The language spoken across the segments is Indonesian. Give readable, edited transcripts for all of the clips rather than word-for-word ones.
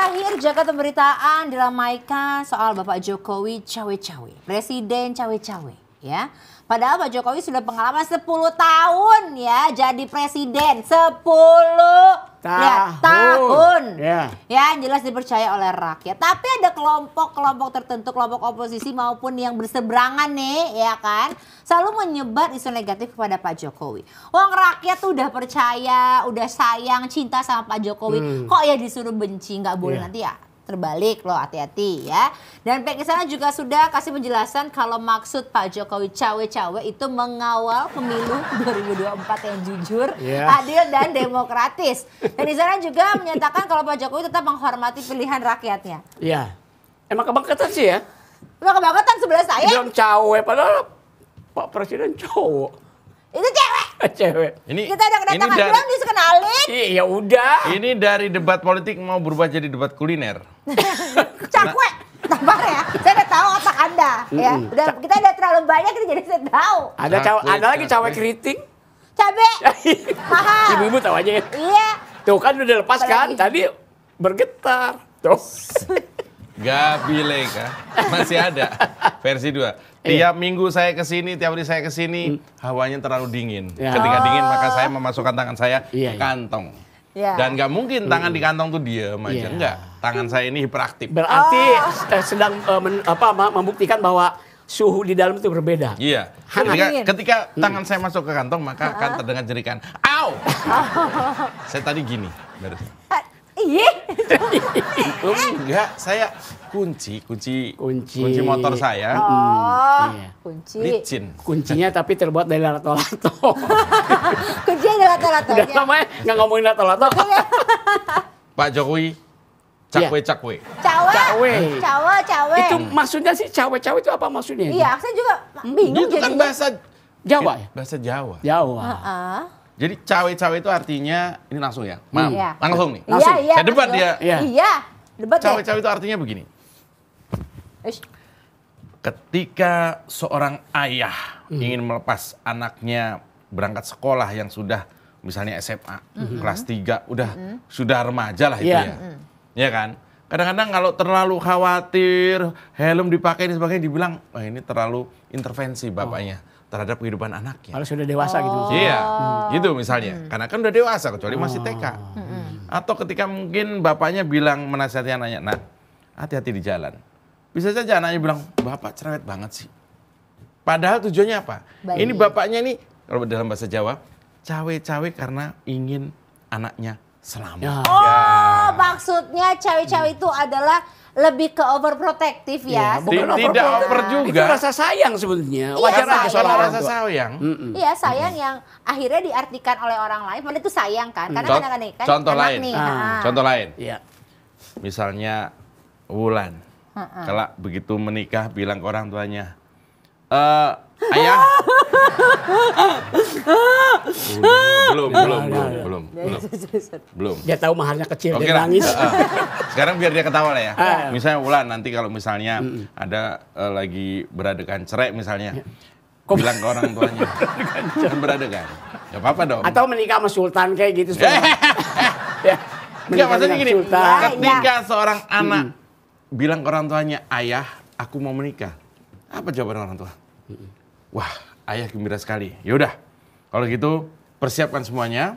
terakhir jagat pemberitaan diramaikan soal Bapak Jokowi cawe-cawe, Presiden cawe-cawe ya. Padahal Pak Jokowi sudah pengalaman 10 tahun ya jadi presiden, 10 tahun. Ya, jelas dipercaya oleh rakyat. Tapi ada kelompok-kelompok tertentu, kelompok oposisi maupun yang berseberangan nih, ya kan, selalu menyebar isu negatif kepada Pak Jokowi. Wong rakyat tuh udah percaya, udah sayang, cinta sama Pak Jokowi. Kok ya disuruh benci, nggak boleh nanti ya. Terbalik loh, hati-hati ya. Dan pihak istana juga sudah kasih penjelasan kalau maksud Pak Jokowi cawe-cawe itu mengawal pemilu 2024 yang jujur, adil dan demokratis. Dan istana juga menyatakan kalau Pak Jokowi tetap menghormati pilihan rakyatnya. Iya. Emang kebangetan sih ya? Emang kebangetan sebelah saya. Bilang cawe padahal Pak Presiden cowok. Itu cewek. Cewek. Kita udah kedatangan belum dikenalin. Iya udah. Ini dari debat politik mau berubah jadi debat kuliner. Cakwe. Sabar ya. Saya udah tahu otak Anda ya. Kita udah terlalu banyak jadi saya tahu. Ada lagi cawe keriting. Cabe. Mahal. Ibu-ibu tahu aja ya. Iya. Tuh kan udah lepas kan. Tadi bergetar. Tuh. Gabileka masih ada versi 2. Tiap minggu saya kesini, tiap hari saya kesini, hawanya terlalu dingin. Ketika dingin maka saya memasukkan tangan saya ke kantong. Dan nggak mungkin tangan di kantong tuh diam aja. Enggak, tangan saya ini hiperaktif. Berarti sedang membuktikan bahwa suhu di dalam itu berbeda. Iya. Ketika tangan saya masuk ke kantong maka akan terdengar jerikan. Au! Saya tadi gini. Iya. Enggak, saya kunci motor saya. Kunci. Licin. Kuncinya tapi terbuat dari lato-lato. Kuncinya dari lato-lato. Udah namanya nggak ngomongin lato-lato. Pak Jokowi cakwe-cakwe. Cawe. Itu maksudnya sih cawe-cawe itu apa maksudnya? Iya, saya juga bingung itu kan bahasa Jawa ya? Bahasa Jawa. Jawa. Jadi cawe-cawe itu artinya, ini langsung ya, langsung nih. Langsung. Saya debat dia. Iya, debat ya. Cawe-cawe itu artinya begini. Ketika seorang ayah ingin melepas anaknya berangkat sekolah yang sudah misalnya SMA, kelas 3, sudah remaja lah itu ya. Ya kan? Kadang-kadang kalau terlalu khawatir, helm dipakai dan sebagainya, dibilang, wah ini terlalu intervensi bapaknya terhadap kehidupan anaknya. Kalau sudah dewasa gitu. Iya, gitu misalnya. Karena kan udah dewasa, kecuali masih TK. Atau ketika mungkin bapaknya bilang menasihati anaknya, nak, hati-hati di jalan. Bisa saja anaknya bilang, bapak cerewet banget sih. Padahal tujuannya apa? Ini bapaknya ini, kalau dalam bahasa Jawa, cawe-cawe karena ingin anaknya selamat. Maksudnya cawe-cawe itu adalah lebih ke overprotective ya. Tidak over juga. Itu rasa sayang sebetulnya. Wajar aja soal rasa sayang. Iya, sayang yang akhirnya diartikan oleh orang lain. Padahal itu sayang kan. Karena kadang-kadang kan contoh lain. Nih, contoh lain. Iya. Misalnya Wulan. Kalau begitu menikah bilang ke orang tuanya, ayah. Belum. Dia tahu mahalnya kecil, Oke dia nangis. Sekarang biar dia ketawa lah ya. Misalnya Wulan nanti kalau misalnya ada lagi beradegan cerai misalnya, bilang ke orang tuanya, jangan beradegan. Gak apa-apa dong. Atau menikah sama sultan kayak gitu. Enggak, maksudnya gini, ketika seorang anak bilang ke orang tuanya, ayah, aku mau menikah. Apa jawaban orang tua? Wah, ayah gembira sekali. Yaudah, kalau gitu persiapkan semuanya.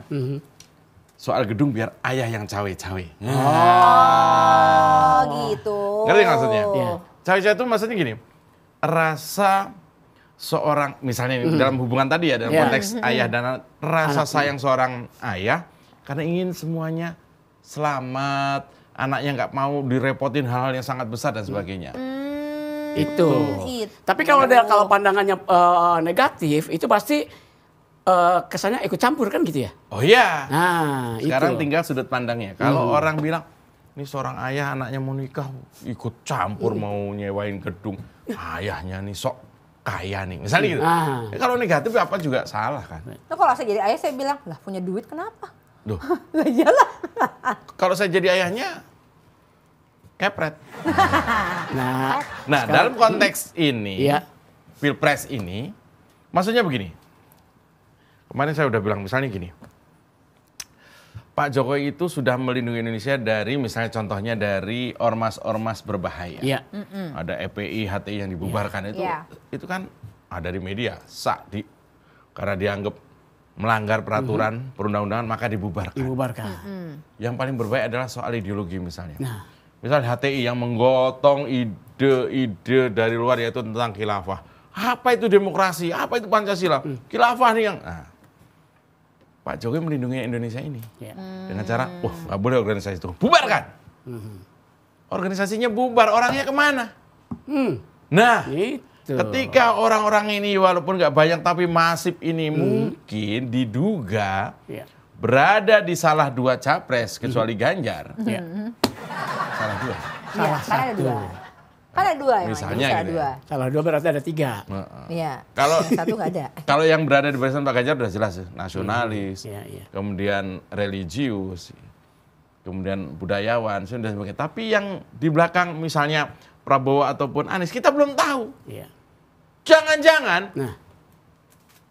Soal gedung biar ayah yang cawe-cawe. Gitu. Ngerti maksudnya? Cawe-cawe itu maksudnya gini, rasa seorang, misalnya dalam hubungan tadi ya, dalam konteks ayah dan anak, rasa sayang seorang ayah karena ingin semuanya selamat, anaknya nggak mau direpotin hal-hal yang sangat besar dan sebagainya. Itu. Tapi kalau pandangannya negatif, itu pasti kesannya ikut campur kan gitu ya? Oh iya. Nah, sekarang itu. tinggal sudut pandangnya. Kalau orang bilang, ini seorang ayah anaknya mau nikah, ikut campur mau nyewain gedung, ayahnya nih sok kaya nih, misalnya gitu. Kalau negatif apa juga salah kan? Nah, kalau saya jadi ayah saya bilang, lah punya duit kenapa? Duh. Lah iyalah. Kalau saya jadi ayahnya, kepret. Nah, dalam konteks ini, Pilpres ini, maksudnya begini. Kemarin saya udah bilang misalnya gini. Pak Jokowi itu sudah melindungi Indonesia dari misalnya contohnya dari ormas-ormas berbahaya. Iya. Ada EPI, HTI yang dibubarkan itu kan ada di media, karena dianggap melanggar peraturan perundang-undangan maka dibubarkan. Yang paling berbahaya adalah soal ideologi misalnya. Misalnya HTI yang menggotong ide-ide dari luar yaitu tentang khilafah. Apa itu demokrasi? Apa itu Pancasila? Khilafah nih yang... Pak Jokowi melindungi Indonesia ini dengan cara, nggak boleh organisasi itu, bubarkan. Organisasinya bubar, orangnya kemana? Nah, ketika orang-orang ini walaupun nggak banyak tapi masif ini mungkin diduga berada di salah dua capres kecuali Ganjar. Salah dua. Salah satu. Kan ada dua misalnya salah gitu dua. Salah dua berarti ada 3. Iya. Kalau satu nggak ada. Kalau yang berada di barisan Pak Ganjar sudah jelas nasionalis, kemudian religius, kemudian budayawan, dan sebagainya. Tapi yang di belakang misalnya Prabowo ataupun Anies kita belum tahu. Jangan-jangan,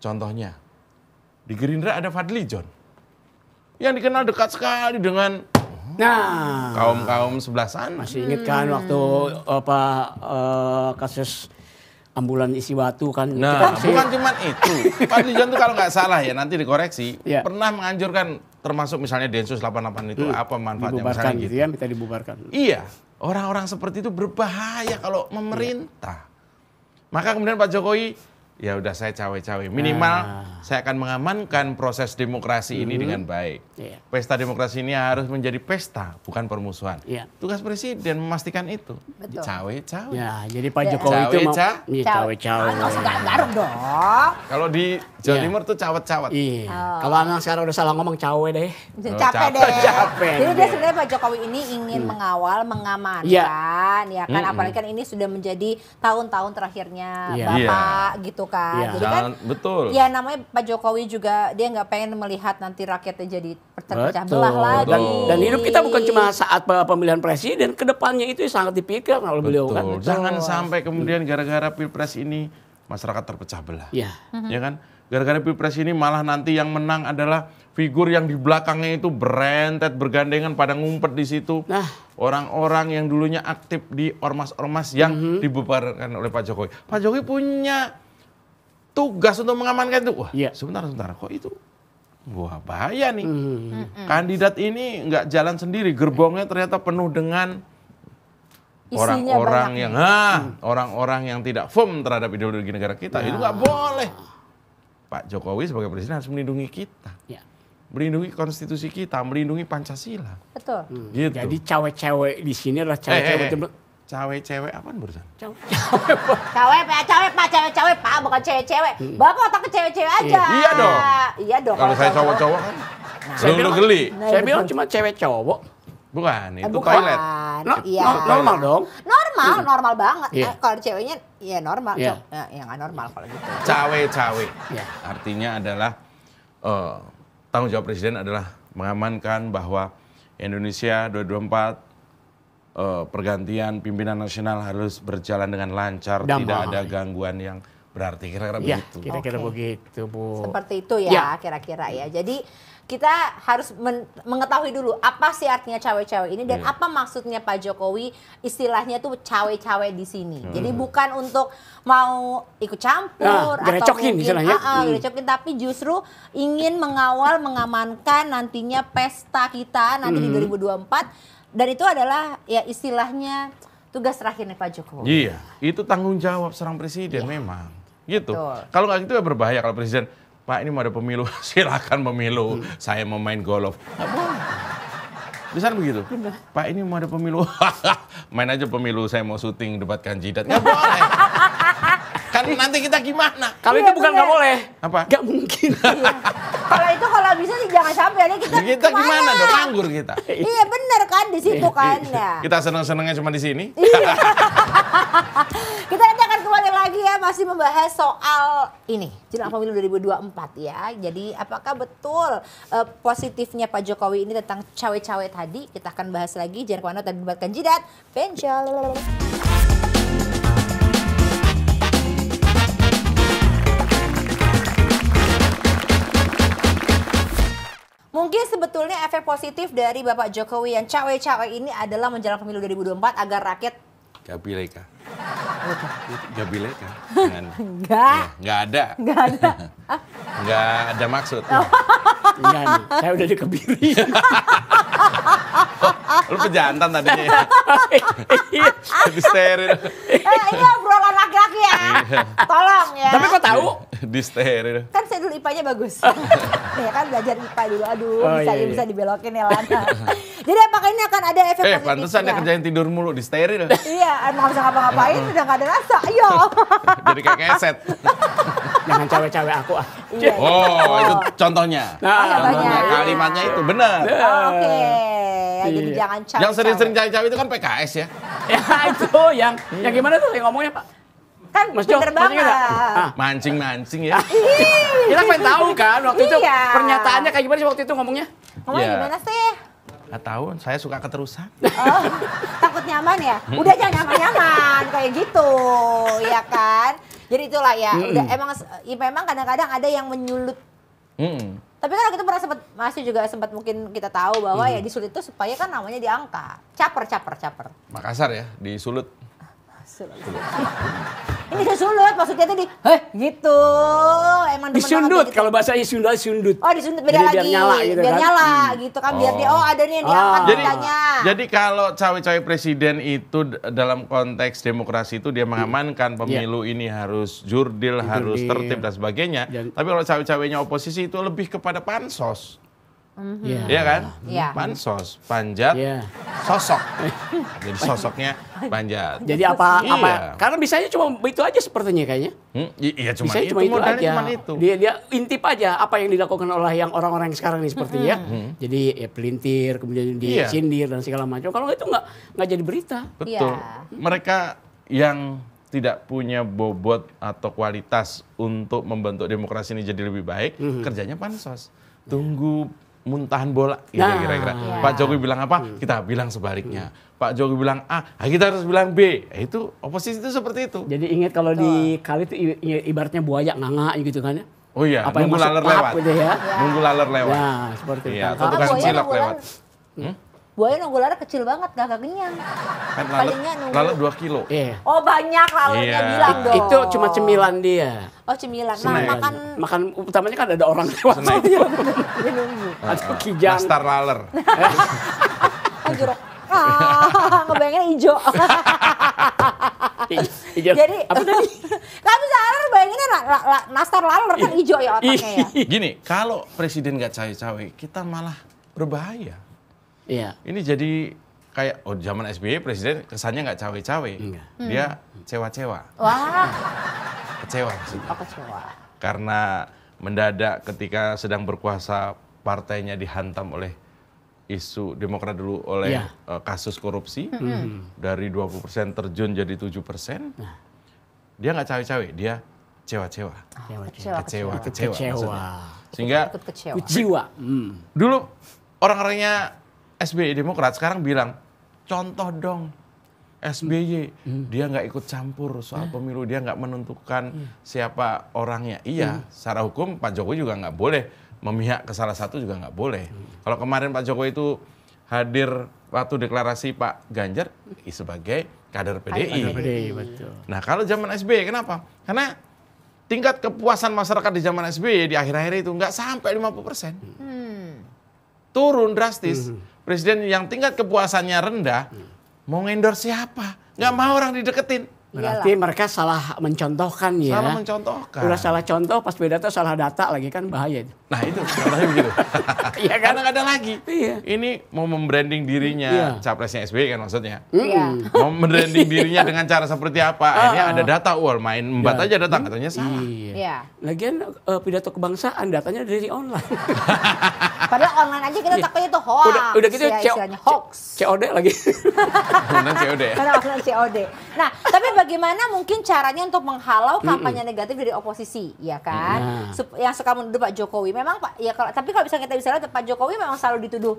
contohnya di Gerindra ada Fadli John yang dikenal dekat sekali dengan kaum sebelah sana. Masih ingat kan waktu kasus ambulan isi batu kan? Nah, bukan cuma itu. Fadli John itu kalau nggak salah ya nanti dikoreksi pernah menganjurkan termasuk misalnya Densus 88 itu apa manfaatnya dibubarkan gitu. Minta dibubarkan. Iya, orang-orang seperti itu berbahaya kalau memerintah. Maka kemudian Pak Jokowi ya udah saya cawe-cawe. Minimal saya akan mengamankan proses demokrasi ini dengan baik. Pesta demokrasi ini harus menjadi pesta, bukan permusuhan. Tugas presiden memastikan itu. Cawe-cawe. Ya, jadi Pak Jokowi itu mau cawe-cawe. Garuk dong. Kalau di Jawa Timur tuh cawet-cawet. Kalau anak sekarang udah salah ngomong cawe deh. Capek deh. Jadi dia sebenarnya Pak Jokowi ini ingin mengawal, mengamankan, ya kan. Apalagi kan ini sudah menjadi tahun-tahun terakhirnya Bapak gitu kan. Jadi kan betul. Ya namanya Pak Jokowi juga dia nggak pengen melihat nanti rakyatnya jadi terpecah belah lagi. Dan hidup kita bukan cuma saat pemilihan presiden, kedepannya itu sangat dipikir oleh beliau kan. Jangan sampai kemudian gara-gara pilpres ini masyarakat terpecah belah. Ya kan? Gara-gara pilpres ini malah nanti yang menang adalah figur yang di belakangnya itu berentet bergandengan pada ngumpet di situ. Orang-orang yang dulunya aktif di ormas-ormas yang dibubarkan oleh Pak Jokowi. Pak Jokowi punya tugas untuk mengamankan itu. Wah, sebentar, kok itu? Wah, bahaya nih. Kandidat ini nggak jalan sendiri, gerbongnya ternyata penuh dengan orang-orang yang tidak firm terhadap ideologi negara kita. Itu nggak boleh. Pak Jokowi sebagai presiden harus melindungi kita. Melindungi konstitusi kita, melindungi Pancasila. Betul. Gitu. Jadi cawe-cawe di sini adalah cawe-cawe. Cawe-cawe apaan barusan? Cawe Pak, bukan cewek-cewek. Bapak otaknya cewek-cewek aja. Iya dong. Kalau saya cowok-cowok kan selalu geli. Saya bilang cuma cewek cowok. Bukan, itu toilet. Normal dong. Normal banget. Kalau ceweknya ya normal. Ya nggak normal kalau gitu. Cawe-cawe. Artinya adalah tanggung jawab presiden adalah mengamankan bahwa Indonesia 2024 pergantian pimpinan nasional harus berjalan dengan lancar, tidak ada gangguan yang berarti. Kira-kira begitu. Kira-kira begitu, Bu. Seperti itu ya, kira-kira ya. Jadi kita harus mengetahui dulu apa sih artinya cawe-cawe ini dan apa maksudnya Pak Jokowi istilahnya tuh cawe-cawe di sini. Jadi bukan untuk mau ikut campur atau mungkin grecokin, tapi justru ingin mengawal, mengamankan nantinya pesta kita nanti di 2024. Dan itu adalah ya istilahnya tugas terakhirnya Pak Jokowi. Iya, itu tanggung jawab seorang presiden memang. Gitu. Kalau nggak gitu ya berbahaya kalau presiden, Pak ini mau ada pemilu, silakan pemilu. Saya mau main golf. Nggak boleh. Bisa begitu? Pak ini mau ada pemilu, main aja pemilu, saya mau syuting debat kandidat. Nggak boleh. Kan nanti kita gimana? Kalau itu bukan nggak boleh. Apa? Nggak mungkin. Kalau bisa sih jangan sampai nih kita gimana dong, nganggur kita. Iya benar kan di situ kan ya. Kita seneng-senengnya cuma di sini. Kita nanti akan kembali lagi ya masih membahas soal ini jelang pemilu 2024 ya. Jadi apakah betul positifnya Pak Jokowi ini tentang cawe-cawe tadi? Kita akan bahas lagi. Jangan kemana-mana, debat kandidat. Benjol. Mungkin mungkin sebetulnya efek positif dari Bapak Jokowi yang cawe-cawe ini adalah menjelang pemilu 2024 agar rakyat Gabileka. Gabileka. Jangan. enggak Nggak ada. Nggak ada maksud. Iya nih, saya udah dikebiri. Lu pejantan tadinya ya. Di steril. Ini obrolan laki-laki ya. Tolong ya. Tapi kok tahu? Di steril. Kan saya dulu IPA-nya bagus. Ya kan belajar IPA dulu. Aduh, Oh, bisa iya. bisa dibelokin ya Lana. Jadi apakah ini akan ada efek positifnya? Pantesan dia kerjain tidur mulu di steril. Iya, emang bisa ngapa-ngapain udah gak ada rasa. Ayo. Jadi kayak keset. Jangan cawe-cawe aku ah. Iya. Oh, itu contohnya. Contohnya. Contohnya kalimatnya itu benar. Oke. Ya, jadi Iya. jangan cawe-cawe. Yang sering-sering cawe-cawe itu kan PKS ya. Ya itu yang gimana tuh yang ngomongnya Pak? Kan Mas Jo, pinter maksudnya banget. nggak? Ah. Mancing-mancing ya. Kita pengen tahu kan waktu itu Iya. pernyataannya kayak gimana sih waktu itu ngomongnya? Ngomongnya Iya. gimana sih? Nggak tahu, saya suka keterusan. Oh, takut nyaman ya? Udah jangan nyaman-nyaman kayak gitu, ya kan? Jadi itulah ya. Udah emang ya memang kadang-kadang ada yang menyulut. Mm-mm. Tapi kan kita pernah sempat masih juga sempat mungkin kita tahu bahwa ya disulut itu supaya kan namanya diangkat. Caper. Makassar ya, di Sulut. Ini disulut maksudnya tadi, gitu. Emang demen banget Disundut gitu. kalau bahasanya Sunda sundut. Oh disundut beda Jadi lagi. biar nyala gitu biar kan. nyala gitu kan. Biar dia, ada nih yang diangkat Ah. beritanya. Jadi kalau cawe-cawe presiden itu dalam konteks demokrasi itu dia mengamankan pemilu ini harus jurdil, harus tertib dan sebagainya. Tapi kalau cawe-cawenya oposisi itu lebih kepada pansos. Iya. Iya kan? Iya. Pansos, panjat, Iya. sosok. Jadi sosoknya panjat. Jadi apa Iya. karena bisanya cuma itu aja sepertinya kayaknya. Iya cuma Bisanya itu, cuma itu modalnya aja. cuma itu. Dia intip aja apa yang dilakukan oleh yang orang-orang yang sekarang ini sepertinya. Jadi ya pelintir, kemudian Iya. disindir dan segala macam. Kalau itu nggak jadi berita. Betul. Iya. Mereka yang tidak punya bobot atau kualitas untuk membentuk demokrasi ini jadi lebih baik, kerjanya pansos. Tunggu muntahan bola, gitu Nah. kira-kira. Iya. Pak Jokowi bilang apa, kita bilang sebaliknya. Pak Jokowi bilang A, kita harus bilang B. Itu oposisi itu seperti itu. Jadi ingat kalau di kali itu ibaratnya buaya nganga gitu kan ya. Oh iya, Apa yang nunggu masuk laler pap lewat. gitu ya. Nunggu laler lewat. Ya, seperti Iya, itu. atau tukang buaya cilok nunggu lewat. Buaya nunggu laler kecil banget, gak kenyang. Kan Palingnya nunggu. laler 2 kilo. Iya. Oh banyak lalernya Iya. bilang dong. Itu cuma cemilan dia. Oh cemilan. Nah, Snack. makan Utamanya kan ada orang lewat. Snack. dia nunggu. Atau kijang. Nastar laler. Jeruk. Ngebayanginnya hijau. Jadi apa tadi? tapi laler bayanginnya nastar laler kan hijau ya otaknya ya. Gini, kalau presiden nggak cawe-cawe, kita malah berbahaya. Iya. Ini jadi kayak, zaman SBY presiden kesannya nggak cawe-cawe. Enggak. Dia cewa-cewa. Wah, Kecewa maksudnya. apa kecewa. Karena mendadak ketika sedang berkuasa partainya dihantam oleh isu Demokrat dulu oleh Iya. kasus korupsi. Dari 20% terjun jadi 7%. Dia nggak cawe-cawe, dia cewa-cewa. Kecewa. maksudnya. Sehingga Ikut kecewa. Kuciwa. dulu orang-orangnya SBY Demokrat sekarang bilang, contoh dong SBY, dia nggak ikut campur soal pemilu, dia nggak menentukan siapa orangnya. Iya, secara hukum Pak Jokowi juga nggak boleh memihak ke salah satu, juga nggak boleh. Kalau kemarin Pak Jokowi itu hadir waktu deklarasi Pak Ganjar sebagai kader PDI. PDI, betul. Nah kalau zaman SBY kenapa? Karena tingkat kepuasan masyarakat di zaman SBY di akhir-akhir itu nggak sampai 50%. Turun drastis. Presiden yang tingkat kepuasannya rendah, mau ngendorse siapa? Nggak mau orang dideketin. Berarti mereka salah mencontohkan ya. Salah mencontohkan. Udah salah contoh, pas beda tuh salah data lagi kan bahaya itu. Nah itu contohnya begitu. Iya kan? Karena nggak ada lagi. Iya. Ini mau membranding dirinya, Iya. capresnya SBY kan maksudnya. Iya. Mau membranding dirinya dengan cara seperti apa? Akhirnya ada data, main embat aja datang, katanya salah. Iya. Iya. Lagian pidato kebangsaan datanya dari online. Padahal online aja kita takutnya itu hoax. udah gitu ya, istilahnya hoax. COD lagi. Kemudian COD ya. Karena online COD. Nah, tapi bagaimana mungkin caranya untuk menghalau kampanye negatif dari oposisi, ya kan? Yang suka menuduh Pak Jokowi. Memang Pak, ya tapi kalau bisa kita bisa lihat Pak Jokowi memang selalu dituduh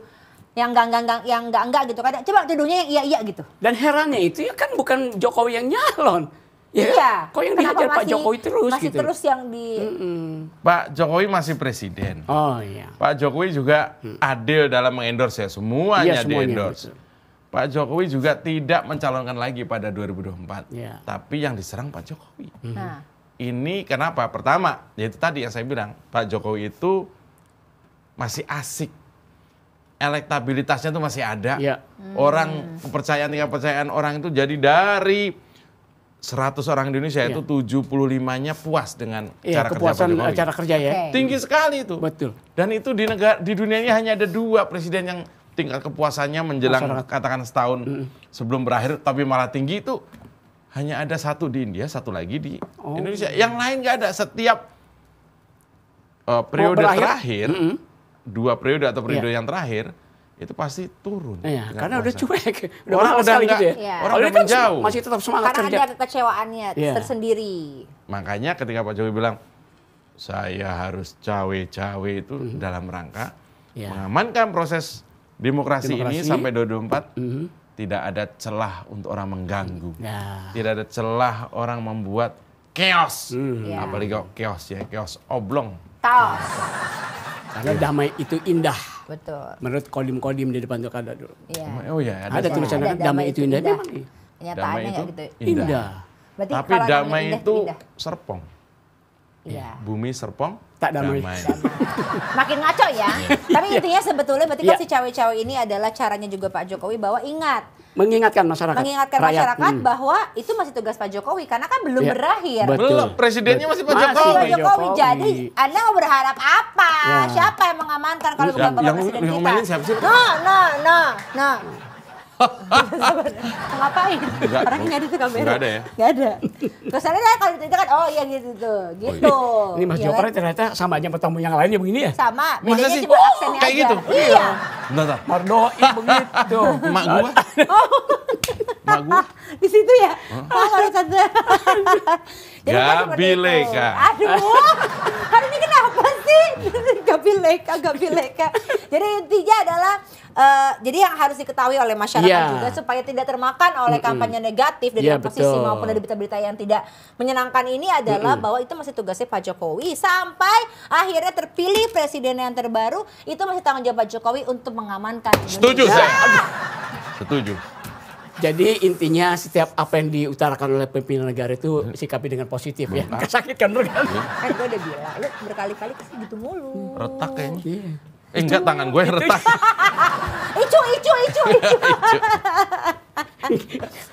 yang enggak gitu kan. Coba tuduhnya yang iya gitu. Dan herannya itu ya kan bukan Jokowi yang nyalon. Ya, Iya. kok yang Kenapa dihajar Pak Jokowi terus masih gitu? terus yang di Pak Jokowi masih presiden. Oh iya. Pak Jokowi juga adil dalam mengendorse ya, semuanya, Iya, semuanya, di-endorse. betul. Pak Jokowi juga tidak mencalonkan lagi pada 2024. Iya. Tapi yang diserang Pak Jokowi. Nah, Ini kenapa? Pertama, yaitu tadi yang saya bilang, Pak Jokowi itu masih asik. Elektabilitasnya itu masih ada. Iya. Orang tingkat kepercayaan orang itu jadi dari 100 orang Indonesia itu 75-nya puas dengan Iya, cara kerja Pak kepuasan Jokowi. cara kerja ya. Oke. Tinggi sekali itu. Betul. Dan itu di dunia ini hanya ada 2 presiden yang tingkat kepuasannya menjelang Masyarakat. katakan setahun sebelum berakhir, tapi malah tinggi itu hanya ada 1 di India, 1 lagi di Indonesia. Yang lain nggak ada. Setiap periode berakhir. terakhir, 2 periode atau periode yang terakhir itu pasti turun. Iya, tingkat karena udah kepuasan. cuek. Orang mahal udah sekali nggak- gitu ya. Iya. orang Kalau udah ini kan menjauh. masih tetap semangat karena kerja. ada kekecewaannya Iya. tersendiri. Makanya ketika Pak Jokowi bilang saya harus cawe-cawe itu dalam rangka Iya. mengamankan proses demokrasi ini Demokrasi. sampai 2024, tidak ada celah untuk orang mengganggu. Nah. Tidak ada celah orang membuat chaos. Iya. Apalagi kok chaos ya, chaos oblong. Kaos. Karena damai itu indah. Betul. Menurut kodim-kodim di depan Tuh ada dulu. Iya. Oh ya, Ada tulisan Ada damai itu indah. Memang Kenyataannya damai itu nggak gitu. indah. Berarti Tapi kalau namanya damai indah, itu indah. serpong. Iya. Bumi serpong, Tak damai. Makin ngaco ya. Tapi intinya sebetulnya berarti kan Iya. si cawe-cawe ini adalah caranya juga Pak Jokowi bahwa ingat. Mengingatkan masyarakat. Mengingatkan rakyat. masyarakat bahwa itu masih tugas Pak Jokowi karena kan belum Iya. berakhir. Betul. Belum, presidennya masih Pak Masih Jokowi. Pak Jokowi. Jokowi. Jadi Anda mau berharap apa? Ya. Siapa yang mengamankan kalau bukan Bapak yang Presiden kita? ngomelin siapa sih? Nah. Ngapain? Enggak, Orangnya nggak ada tuh kamera. enggak ada ya? Nggak ada. Terus saya kan kalau itu kan oh iya gitu tuh. Gitu. Ini Mas Iya Jopar kan? ternyata sama aja bertemu yang lain ya begini ya. Sama, Masa bedanya sih? cuma aksennya Kayak aja. gitu? Iya. Bentar, Mardoi begitu. emak gua. Emak gua. Di situ ya. Oh, kalau tante. Jadi kan seperti Gabileka. itu. Aduh. Hari ini kenapa sih? Gabileka. Jadi intinya adalah jadi yang harus diketahui oleh masyarakat Iya. juga supaya tidak termakan oleh kampanye negatif dari Iya, oposisi betul. maupun dari berita-berita yang tidak menyenangkan ini adalah bahwa itu masih tugasnya Pak Jokowi sampai akhirnya terpilih presiden yang terbaru, itu masih tanggung jawab Pak Jokowi untuk mengamankan Indonesia. Setuju saya. Setuju. Jadi intinya setiap apa yang diutarakan oleh pimpinan negara itu sikapi dengan positif ya. Kesakitkan bener kan? Kan gue udah bilang, lu berkali-kali kasih gitu mulu. Retak kayaknya. Iya. Enggak, tangan gue yang retak. Icu.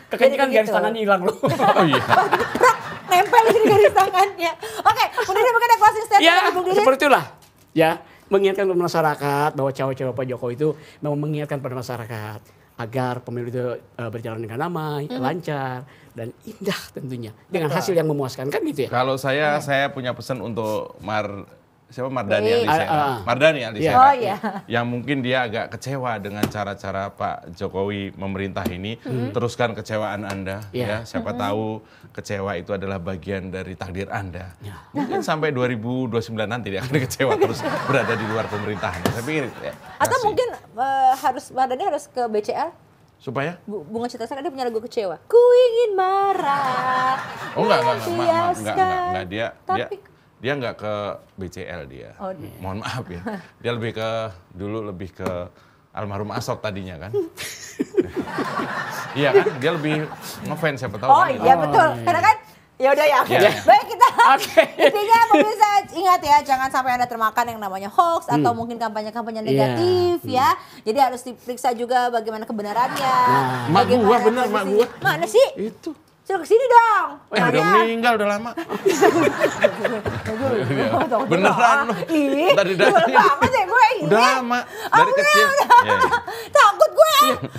Kayaknya kan Jadi garis begitu. tangannya hilang loh. Oh iya. Prak, nempel di garis tangannya. Oke, kemudian mungkin ada closing statement Ya, dari Bung Didin. seperti itulah. Ya, mengingatkan kepada masyarakat bahwa cawe-cawe Pak Jokowi itu memang mengingatkan pada masyarakat agar pemilu itu berjalan dengan damai, lancar dan indah tentunya dengan hasil yang memuaskan kan gitu ya. Kalau saya punya pesan untuk Mardani Baik. Alisera. Mardani Alisera. Oh, iya. Yang mungkin dia agak kecewa dengan cara-cara Pak Jokowi memerintah ini. Teruskan kecewaan Anda. Iya. Ya, siapa tahu kecewa itu adalah bagian dari takdir Anda. Ya. Mungkin sampai 2029 nanti dia akan kecewa terus berada di luar pemerintahan. Saya pikir ya, Atau kasih. mungkin Mardani harus ke BCL. supaya Bunga Citra Lestari dia punya lagu kecewa. Ku ingin marah. Oh enggak, melampiaskan. dia enggak ke BCL dia. Oh, dia. Mohon maaf ya. Dia lebih ke almarhum Ahok tadinya kan. Iya kan, dia lebih ngefans siapa tahu Oh kan. iya betul. Karena kan ya udah ya. Oke. Ya. Baik kita. Oke. Intinya pemirsa ingat ya, jangan sampai Anda termakan yang namanya hoax atau mungkin kampanye-kampanye negatif ya. Jadi harus diperiksa juga bagaimana kebenarannya. Mak gua bagaimana bener, mak kondisinya. gua. Mana sih? Itu. Suruh kesini dong. Udah meninggal udah lama. Beneran lu. Ih, Tadi bener dari banget ya gue ini. udah lama dari Udah, kecil. udah. Iya, iya. Takut gue.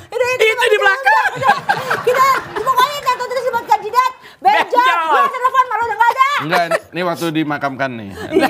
Udah, Itu di belakang. Kita pokoknya datang terus buat kandidat. Benjol. Benjol. Gue telepon malu udah gak ada. Enggak, ini waktu dimakamkan nih. Iya.